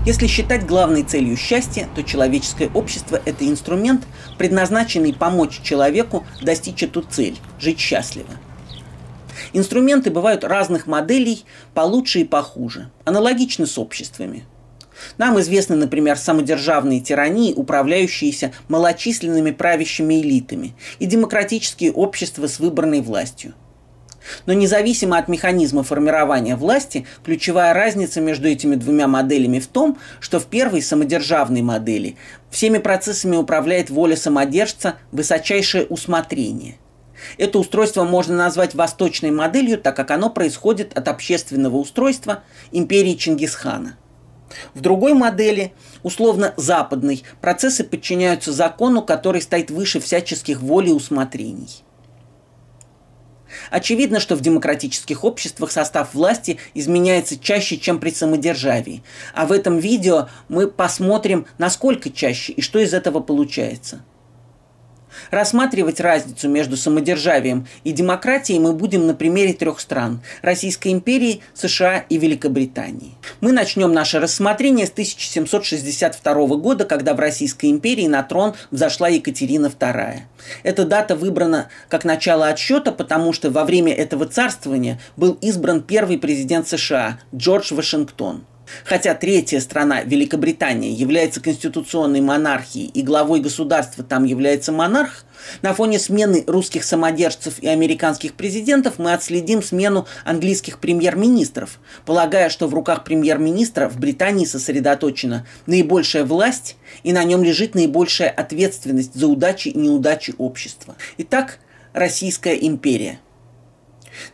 Если считать главной целью счастья, то человеческое общество – это инструмент, предназначенный помочь человеку достичь эту цель – жить счастливо. Инструменты бывают разных моделей, получше и похуже, аналогичны с обществами. Нам известны, например, самодержавные тирании, управляющиеся малочисленными правящими элитами, и демократические общества с выборной властью. Но независимо от механизма формирования власти, ключевая разница между этими двумя моделями в том, что в первой самодержавной модели всеми процессами управляет воля самодержца, высочайшее усмотрение. Это устройство можно назвать восточной моделью, так как оно происходит от общественного устройства империи Чингисхана. В другой модели, условно западной, процессы подчиняются закону, который стоит выше всяческих воль и усмотрений. Очевидно, что в демократических обществах состав власти изменяется чаще, чем при самодержавии. А в этом видео мы посмотрим, насколько чаще и что из этого получается. Рассматривать разницу между самодержавием и демократией мы будем на примере 3 стран – Российской империи, США и Великобритании. Мы начнем наше рассмотрение с 1762 года, когда в Российской империи на трон взошла Екатерина II. Эта дата выбрана как начало отсчета, потому что во время этого царствования был избран первый президент США Джордж Вашингтон. Хотя третья страна, Великобритания, является конституционной монархией и главой государства там является монарх, на фоне смены русских самодержцев и американских президентов мы отследим смену английских премьер-министров, полагая, что в руках премьер-министра в Британии сосредоточена наибольшая власть и на нем лежит наибольшая ответственность за удачи и неудачи общества. Итак, Российская империя.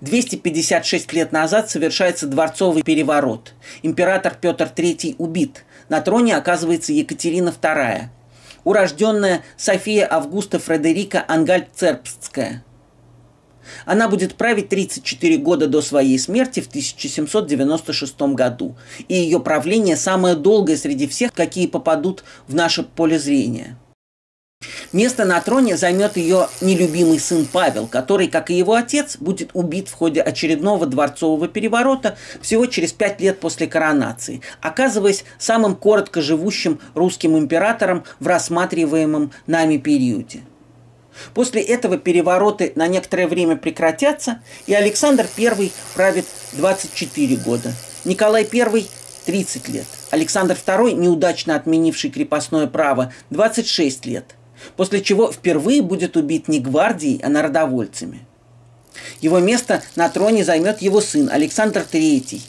256 лет назад совершается дворцовый переворот. Император Петр III убит. На троне оказывается Екатерина II, урожденная София Августа Фредерика Ангальцербстская. Она будет править 34 года до своей смерти в 1796 году. И ее правление самое долгое среди всех, какие попадут в наше поле зрения. Место на троне займет ее нелюбимый сын Павел, который, как и его отец, будет убит в ходе очередного дворцового переворота всего через 5 лет после коронации, оказываясь самым коротко живущим русским императором в рассматриваемом нами периоде. После этого перевороты на некоторое время прекратятся, и Александр I правит 24 года, Николай I – 30 лет, Александр II, неудачно отменивший крепостное право, 26 лет. После чего впервые будет убит не гвардией, а народовольцами. Его место на троне займет его сын Александр III,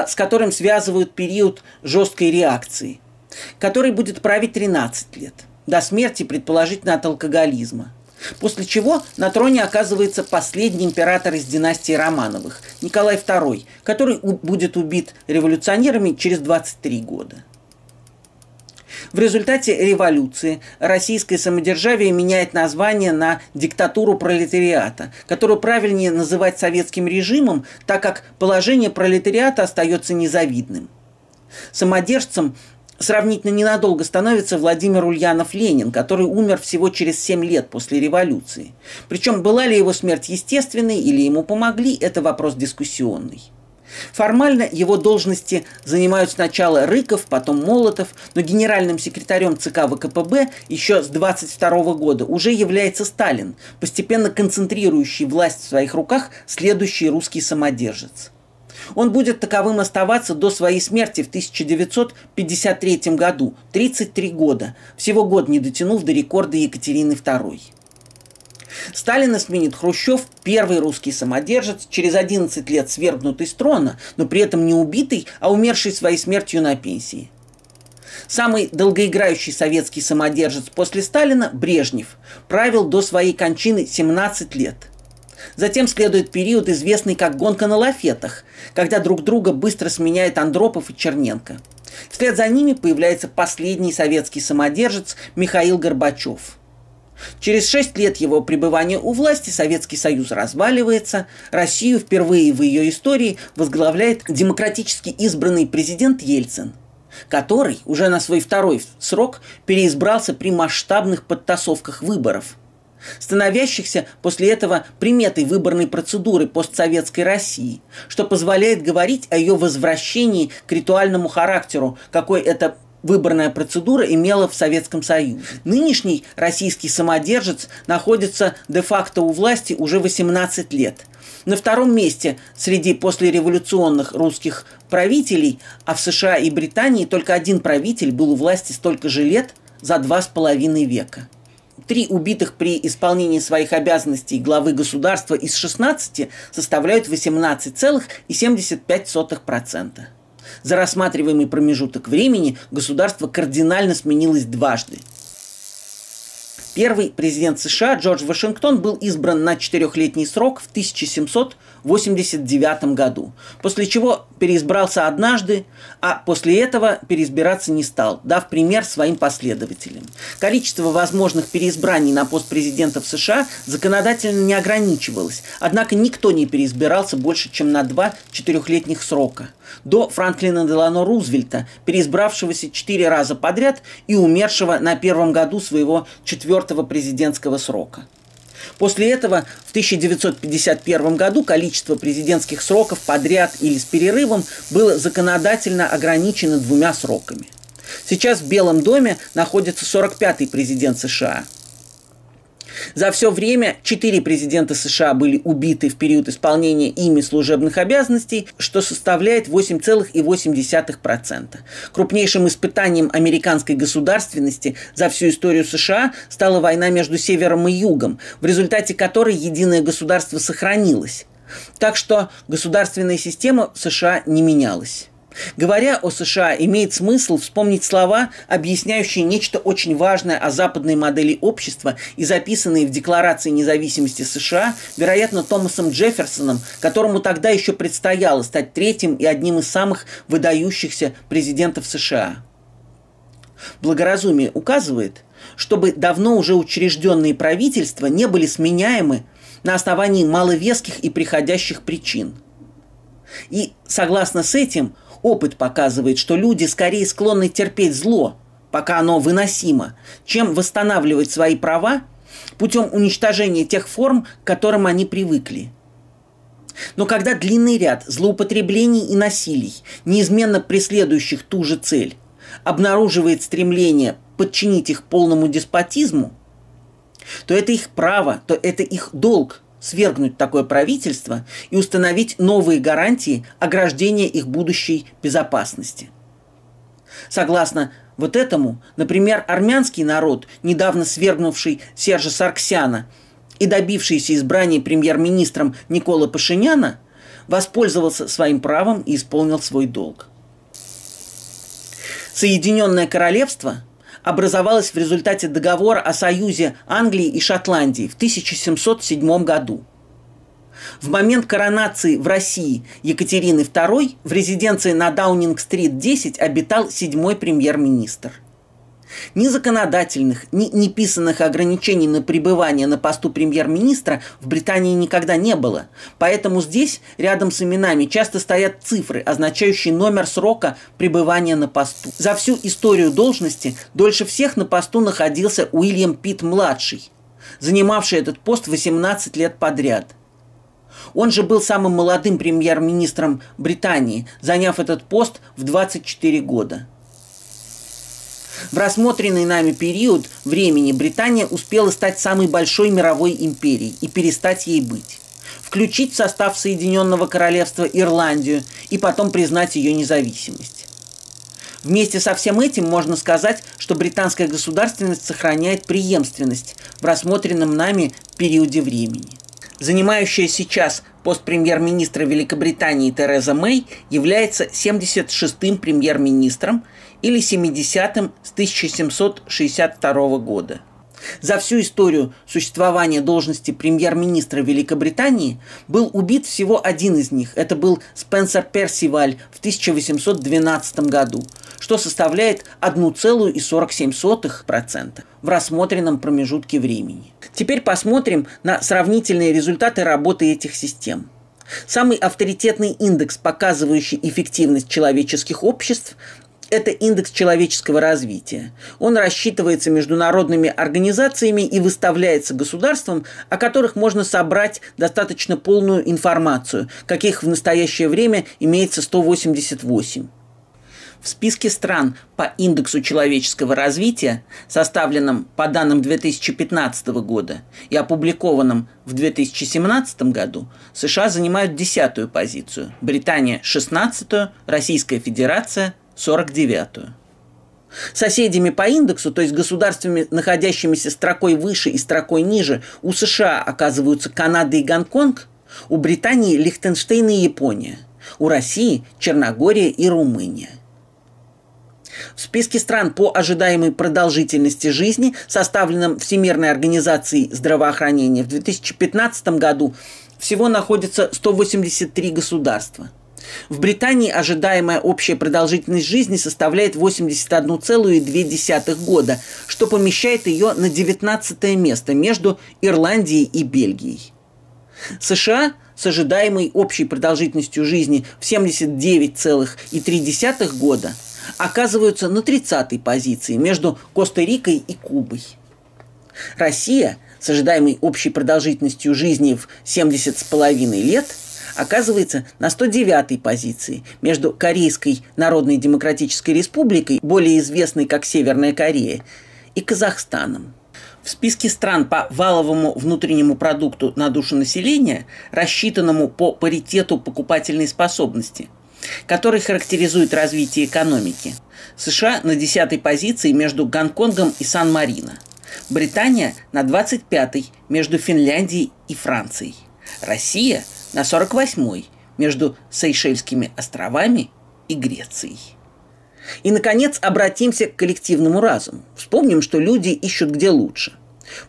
с которым связывают период жесткой реакции, который будет править 13 лет, до смерти, предположительно, от алкоголизма. После чего на троне оказывается последний император из династии Романовых, Николай II, который будет убит революционерами через 23 года. В результате революции российское самодержавие меняет название на диктатуру пролетариата, которую правильнее называть советским режимом, так как положение пролетариата остается незавидным. Самодержцем сравнительно ненадолго становится Владимир Ульянов-Ленин, который умер всего через 7 лет после революции. Причем была ли его смерть естественной или ему помогли, это вопрос дискуссионный. Формально его должности занимают сначала Рыков, потом Молотов, но генеральным секретарем ЦК ВКПБ еще с 22 года уже является Сталин, постепенно концентрирующий власть в своих руках следующий русский самодержец. Он будет таковым оставаться до своей смерти в 1953 году, 33 года, всего год не дотянув до рекорда Екатерины II. Сталина сменит Хрущев, первый русский самодержец, через 11 лет свергнутый с трона, но при этом не убитый, а умерший своей смертью на пенсии. Самый долгоиграющий советский самодержец после Сталина, Брежнев, правил до своей кончины 17 лет. Затем следует период, известный как гонка на лафетах, когда друг друга быстро сменяет Андропов и Черненко. Вслед за ними появляется последний советский самодержец Михаил Горбачев. Через 6 лет его пребывания у власти Советский Союз разваливается, Россию впервые в ее истории возглавляет демократически избранный президент Ельцин, который уже на свой второй срок переизбрался при масштабных подтасовках выборов. становящихся после этого приметой выборной процедуры постсоветской России, что позволяет говорить о ее возвращении к ритуальному характеру, какой эта выборная процедура имела в Советском Союзе. Нынешний российский самодержец находится де-факто у власти уже 18 лет. На втором месте среди послереволюционных русских правителей, а в США и Британии только один правитель был у власти столько же лет за 2,5 века. 3 убитых при исполнении своих обязанностей главы государства из 16 составляют 18,75%. За рассматриваемый промежуток времени государство кардинально сменилось дважды. Первый президент США Джордж Вашингтон был избран на 4-летний срок в 1789 году, после чего переизбрался однажды, а после этого переизбираться не стал, дав пример своим последователям. Количество возможных переизбраний на пост президента в США законодательно не ограничивалось, однако никто не переизбирался больше, чем на 2 4-летних срока. До Франклина Делано Рузвельта, переизбравшегося 4 раза подряд и умершего на первом году своего 4-го президентского срока. После этого в 1951 году количество президентских сроков подряд или с перерывом было законодательно ограничено 2 сроками. Сейчас в Белом доме находится 45-й президент США. За все время 4 президента США были убиты в период исполнения ими служебных обязанностей, что составляет 8,8%. Крупнейшим испытанием американской государственности за всю историю США стала война между Севером и Югом, в результате которой единое государство сохранилось. Так что государственная система в США не менялась. Говоря о США, имеет смысл вспомнить слова, объясняющие нечто очень важное о западной модели общества и записанные в Декларации независимости США, вероятно, Томасом Джефферсоном, которому тогда еще предстояло стать 3-м и одним из самых выдающихся президентов США. Благоразумие указывает, чтобы давно уже учрежденные правительства не были сменяемы на основании маловеских и приходящих причин. И, согласно с этим, опыт показывает, что люди скорее склонны терпеть зло, пока оно выносимо, чем восстанавливать свои права путем уничтожения тех форм, к которым они привыкли. Но когда длинный ряд злоупотреблений и насилий, неизменно преследующих ту же цель, обнаруживает стремление подчинить их полному деспотизму, то это их право, то это их долг свергнуть такое правительство и установить новые гарантии ограждения их будущей безопасности. Согласно вот этому, например, армянский народ, недавно свергнувший Сержа Сарксяна и добившийся избрания премьер-министром Никола Пашиняна, воспользовался своим правом и исполнил свой долг. Соединенное Королевство образовалась в результате договора о союзе Англии и Шотландии в 1707 году. В момент коронации в России Екатерины II в резиденции на Даунинг-стрит 10 обитал 7-й премьер-министр. Ни законодательных, ни неписанных ограничений на пребывание на посту премьер-министра в Британии никогда не было, поэтому здесь рядом с именами часто стоят цифры, означающие номер срока пребывания на посту. За всю историю должности дольше всех на посту находился Уильям Питт-младший, занимавший этот пост 18 лет подряд. Он же был самым молодым премьер-министром Британии, заняв этот пост в 24 года. В рассмотренный нами период времени Британия успела стать самой большой мировой империей и перестать ей быть, включить в состав Соединенного Королевства Ирландию и потом признать ее независимость. Вместе со всем этим можно сказать, что британская государственность сохраняет преемственность в рассмотренном нами периоде времени. Занимающая сейчас пост премьер-министра Великобритании Тереза Мэй является 76-м премьер-министром или 70-м с 1762 года. За всю историю существования должности премьер-министра Великобритании был убит всего один из них. Это был Спенсер Персиваль в 1812 году, что составляет 1,47% в рассмотренном промежутке времени. Теперь посмотрим на сравнительные результаты работы этих систем. Самый авторитетный индекс, показывающий эффективность человеческих обществ, Это индекс человеческого развития. Он рассчитывается международными организациями и выставляется государствам, о которых можно собрать достаточно полную информацию, каких в настоящее время имеется 188. В списке стран по индексу человеческого развития, составленном по данным 2015 года и опубликованном в 2017 году, США занимают 10-ю позицию, Британия – 16-ю, Российская Федерация – 49-ю. Соседями по индексу, то есть государствами, находящимися строкой выше и строкой ниже, у США оказываются Канада и Гонконг, у Британии – Лихтенштейн и Япония, у России – Черногория и Румыния. В списке стран по ожидаемой продолжительности жизни, составленном Всемирной организацией здравоохранения, в 2015 году всего находится 183 государства. В Британии ожидаемая общая продолжительность жизни составляет 81,2 года, что помещает ее на 19 место между Ирландией и Бельгией. США с ожидаемой общей продолжительностью жизни в 79,3 года оказываются на 30-й позиции между Коста-Рикой и Кубой. Россия с ожидаемой общей продолжительностью жизни в 70,5 лет оказывается на 109-й позиции между Корейской Народной Демократической Республикой, более известной как Северная Корея, и Казахстаном. В списке стран по валовому внутреннему продукту на душу населения, рассчитанному по паритету покупательной способности, который характеризует развитие экономики, США на 10-й позиции между Гонконгом и Сан-Марино, Британия на 25-й между Финляндией и Францией, Россия на 48-й между Сейшельскими островами и Грецией. И, наконец, обратимся к коллективному разуму. Вспомним, что люди ищут где лучше.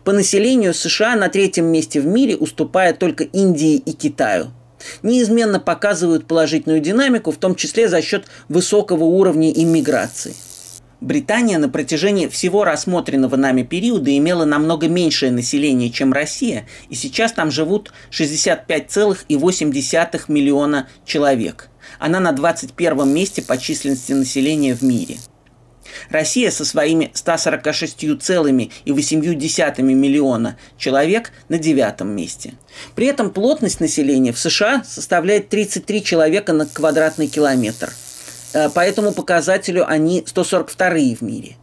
По населению США на 3-м месте в мире, уступая только Индии и Китаю, неизменно показывают положительную динамику, в том числе за счет высокого уровня иммиграции. Британия на протяжении всего рассмотренного нами периода имела намного меньшее население, чем Россия, и сейчас там живут 65,8 миллиона человек. Она на 21-м месте по численности населения в мире. Россия со своими 146,8 миллиона человек на 9-м месте. При этом плотность населения в США составляет 33 человека на квадратный километр. По этому показателю они 142-е в мире.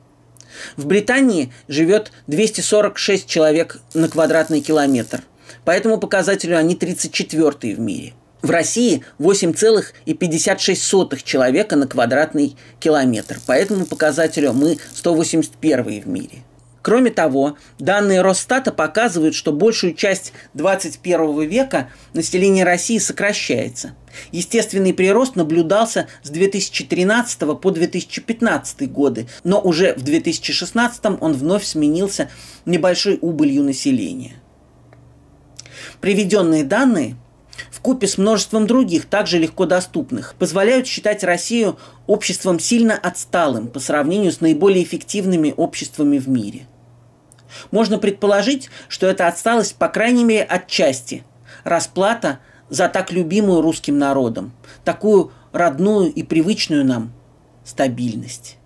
В Британии живет 246 человек на квадратный километр. По этому показателю они 34-е в мире. В России 8,56 человека на квадратный километр. По этому показателю мы 181-е в мире. Кроме того, данные Росстата показывают, что большую часть 21 века население России сокращается. Естественный прирост наблюдался с 2013 по 2015 годы, но уже в 2016 он вновь сменился небольшой убылью населения. Приведенные данные вкупе с множеством других, также легко доступных, позволяют считать Россию обществом сильно отсталым по сравнению с наиболее эффективными обществами в мире. Можно предположить, что эта отсталость, по крайней мере, отчасти расплата за так любимую русским народом, такую родную и привычную нам стабильность.